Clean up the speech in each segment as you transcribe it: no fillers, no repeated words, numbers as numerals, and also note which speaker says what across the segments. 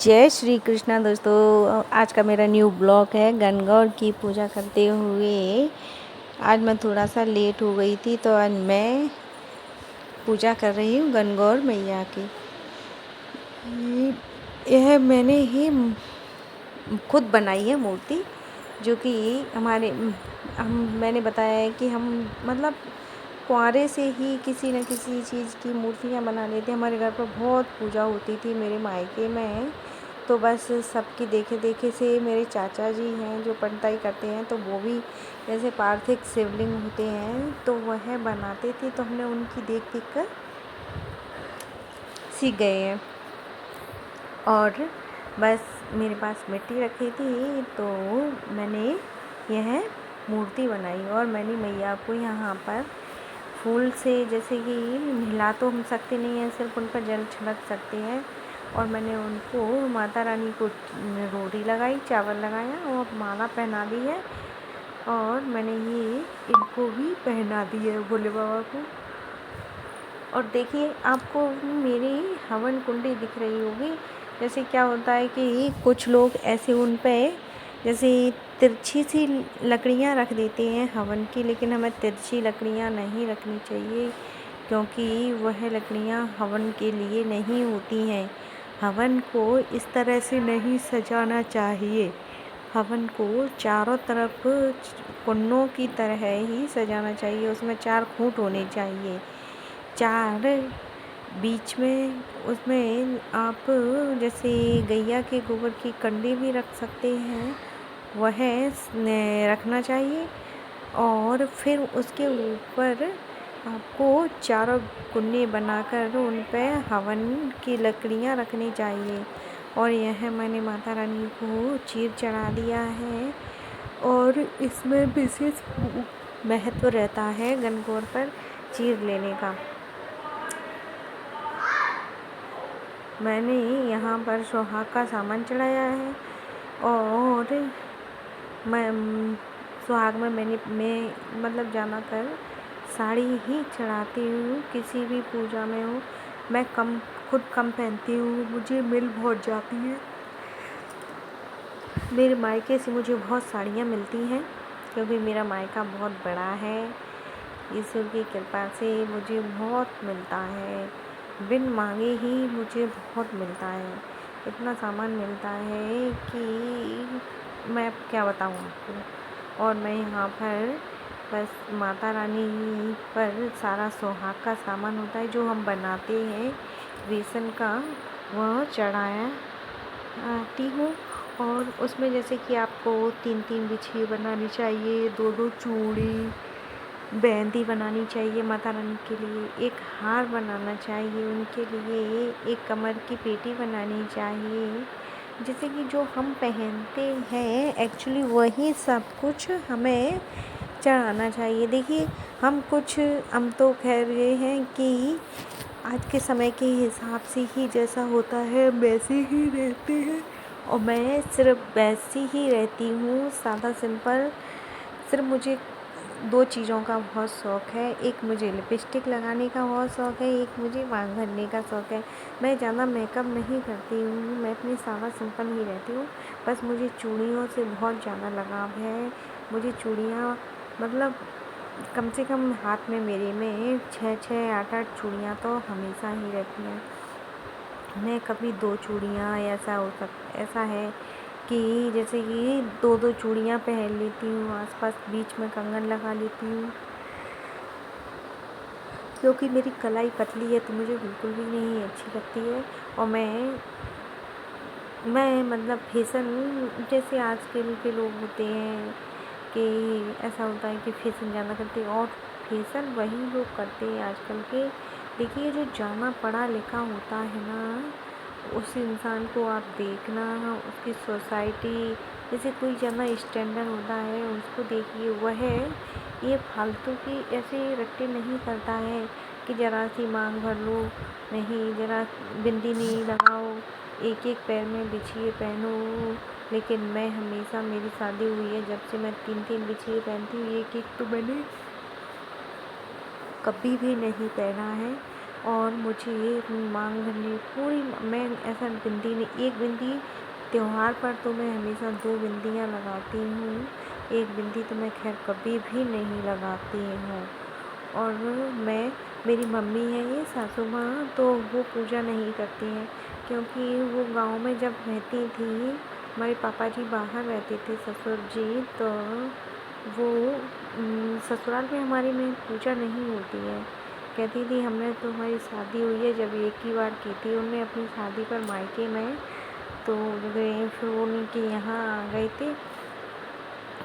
Speaker 1: जय श्री कृष्णा दोस्तों। आज का मेरा न्यू ब्लॉग है गणगौर की पूजा करते हुए। आज मैं थोड़ा सा लेट हो गई थी तो आज मैं पूजा कर रही हूँ गणगौर मैया की। यह मैंने ही खुद बनाई है मूर्ति, जो कि मैंने बताया है कि हम मतलब कुंवारे से ही किसी न किसी चीज़ की मूर्तियाँ बना लेते हैं। हमारे घर पर बहुत पूजा होती थी मेरे मायके में, तो बस सबकी देखे देखे से मेरे चाचा जी हैं जो पंडिताई करते हैं, तो वो भी जैसे पार्थिव शिवलिंग होते हैं तो वह बनाते थे, तो हमने उनकी देख देख कर सीख गए हैं। और बस मेरे पास मिट्टी रखी थी तो मैंने यह मूर्ति बनाई और मैंने मैया को यहाँ पर फूल से, जैसे कि नहला तो हम सकते नहीं हैं, सिर्फ उन पर जल छिड़क सकते हैं। और मैंने उनको माता रानी को रोटी लगाई, चावल लगाया और माला पहना दी है। और मैंने ये इनको भी पहना दी है भोले बाबा को। और देखिए आपको मेरी हवन कुंडी दिख रही होगी। जैसे क्या होता है कि कुछ लोग ऐसे उन पे जैसे तिरछी सी लकड़ियाँ रख देते हैं हवन की, लेकिन हमें तिरछी लकड़ियाँ नहीं रखनी चाहिए, क्योंकि वह लकड़ियाँ हवन के लिए नहीं होती हैं। हवन को इस तरह से नहीं सजाना चाहिए। हवन को चारों तरफ कुन्नों की तरह ही सजाना चाहिए। उसमें 4 खूंट होने चाहिए, 4 बीच में। उसमें आप जैसे गैया के गोबर की कंडी भी रख सकते हैं, वह रखना चाहिए। और फिर उसके ऊपर आपको चारों कुन्ने बनाकर उन पे हवन की लकड़ियाँ रखनी चाहिए। और यह मैंने माता रानी को चीर चढ़ा दिया है। और इसमें विशेष महत्व रहता है गणगौर पर चीर लेने का। मैंने यहाँ पर सुहाग का सामान चढ़ाया है और मैं सुहाग में मैं मतलब ज़्यादातर साड़ी ही चढ़ाती हूँ। किसी भी पूजा में हो, मैं खुद कम पहनती हूँ, मुझे मिल बहुत जाती है। मेरे मायके से मुझे बहुत साड़ियाँ मिलती हैं, क्योंकि मेरा मायका बहुत बड़ा है। ईश्वर की कृपा से मुझे बहुत मिलता है, बिन मांगे ही मुझे बहुत मिलता है। इतना सामान मिलता है कि मैं क्या बताऊँ आपको। और मैं यहाँ पर बस माता रानी पर सारा सुहाग का सामान होता है जो हम बनाते हैं बेसन का, वह चढ़ाया आती हूँ। और उसमें जैसे कि आपको 3-3 बिछिए बनानी चाहिए, 2-2 चूड़ी मेहंदी बनानी चाहिए माता रानी के लिए, एक हार बनाना चाहिए उनके लिए, एक कमर की पेटी बनानी चाहिए। जैसे कि जो हम पहनते हैं एक्चुअली वही सब कुछ हमें चढ़ाना चाहिए। देखिए हम तो खैर ये हैं कि आज के समय के हिसाब से ही जैसा होता है वैसे ही रहते हैं, और मैं सिर्फ वैसी ही रहती हूँ, सादा सिंपल। सिर्फ मुझे 2 चीज़ों का बहुत शौक़ है, एक मुझे लिपस्टिक लगाने का बहुत शौक़ है, एक मुझे बाल भरने का शौक़ है। मैं ज़्यादा मेकअप नहीं करती हूँ, मैं इतनी सादा सिंपल ही रहती हूँ। बस मुझे चूड़ियों से बहुत ज़्यादा लगाव है। मुझे चूड़ियाँ मतलब कम से कम हाथ में मेरे में 6-6, 8-8 चूड़ियाँ तो हमेशा ही रहती हैं। मैं कभी 2 चूड़ियाँ ऐसा है कि जैसे कि 2-2 चूड़ियाँ पहन लेती हूँ, आसपास बीच में कंगन लगा लेती हूँ, क्योंकि मेरी कलाई पतली है तो मुझे बिल्कुल भी नहीं अच्छी लगती है। और मैं मतलब फैशन जैसे आजकल के लोग होते हैं कि ऐसा होता है कि फैशन ज़्यादा करते हैं, और फैशन वही लोग करते हैं आजकल के। देखिए जो ज़्यादा पढ़ा लिखा होता है ना, उस इंसान को आप देखना, उसकी सोसाइटी, जैसे कोई ज़्यादा स्टैंडर्ड होता है उसको देखिए, वह ये फालतू की ऐसे रट्टे नहीं करता है कि ज़रा सी मांग भर लो, नहीं ज़रा बिंदी नहीं लगाओ, एक एक पैर में बिछिए पहनो। लेकिन मैं हमेशा, मेरी शादी हुई है जब से मैं 3-3 बिछिए पहनती हूँ, एक एक तो मैंने कभी भी नहीं पहना है। और मुझे अपनी मांग भरनी पूरी। मैं ऐसा बिंदी नहीं, एक बिंदी त्योहार पर तो मैं हमेशा 2 बिंदियाँ लगाती हूँ। एक बिंदी तो मैं खैर कभी भी नहीं लगाती हूँ। और मैं मेरी मम्मी है ये सासू माँ, तो वो पूजा नहीं करती हैं, क्योंकि वो गांव में जब रहती थी, हमारे पापा जी बाहर रहते थे ससुर जी, तो वो ससुराल में हमारे में पूजा नहीं होती है। कहती थी हमने तो, हमारी शादी हुई है जब एक ही बार की थी उन्होंने अपनी शादी पर मायके में, तो गए फिर वो उनके यहाँ आ गए थे,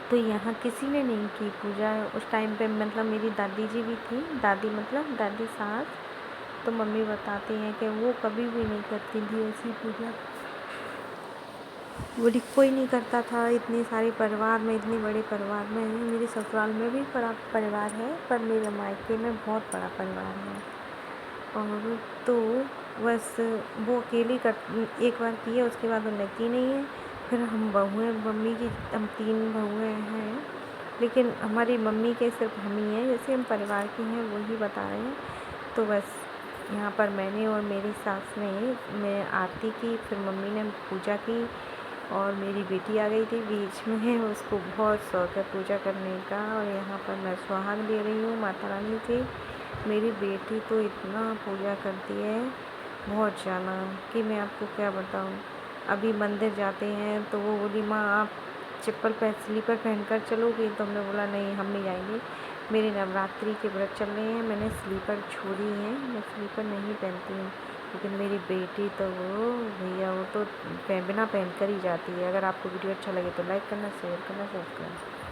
Speaker 1: तो यहाँ किसी ने नहीं की पूजा उस टाइम पे। मतलब मेरी दादी जी भी थी, दादी मतलब दादी सास, तो मम्मी बताती हैं कि वो कभी भी नहीं करती थी ऐसी पूजा। बोली कोई नहीं करता था, इतने सारे परिवार में, इतने बड़े परिवार में, मेरे ससुराल में भी बड़ा परिवार है, पर मेरे मायके में बहुत बड़ा परिवार है। और तो बस वो अकेली कर एक बार की है, उसके बाद उन्होंने की नहीं है। फिर हम बहुएँ, मम्मी की हम 3 बहुएँ हैं, लेकिन हमारी मम्मी के सिर्फ हम ही हैं, जैसे हम परिवार की हैं वही बता रहे हैं। तो बस यहाँ पर मैंने और मेरी सास ने मैं आरती की, फिर मम्मी ने पूजा की, और मेरी बेटी आ गई थी बीच में, उसको बहुत शौक है पूजा करने का, और यहाँ पर मैं सुहाग दे रही हूँ माता रानी से। मेरी बेटी तो इतना पूजा करती है, बहुत ज़्यादा, कि मैं आपको क्या बताऊँ। अभी मंदिर जाते हैं तो वो बोली माँ आप स्लीपर पहन कर चलोगी, तो हमने बोला नहीं हम नहीं जाएंगे, मेरे नवरात्रि के व्रत चल रहे हैं, मैंने स्लीपर छोड़ी हैं, मैं स्लीपर नहीं पहनती हूँ। लेकिन मेरी बेटी तो वो भैया वो तो बिना पहन कर ही जाती है। अगर आपको वीडियो अच्छा लगे तो लाइक करना, शेयर करना, सब्सक्राइब करना।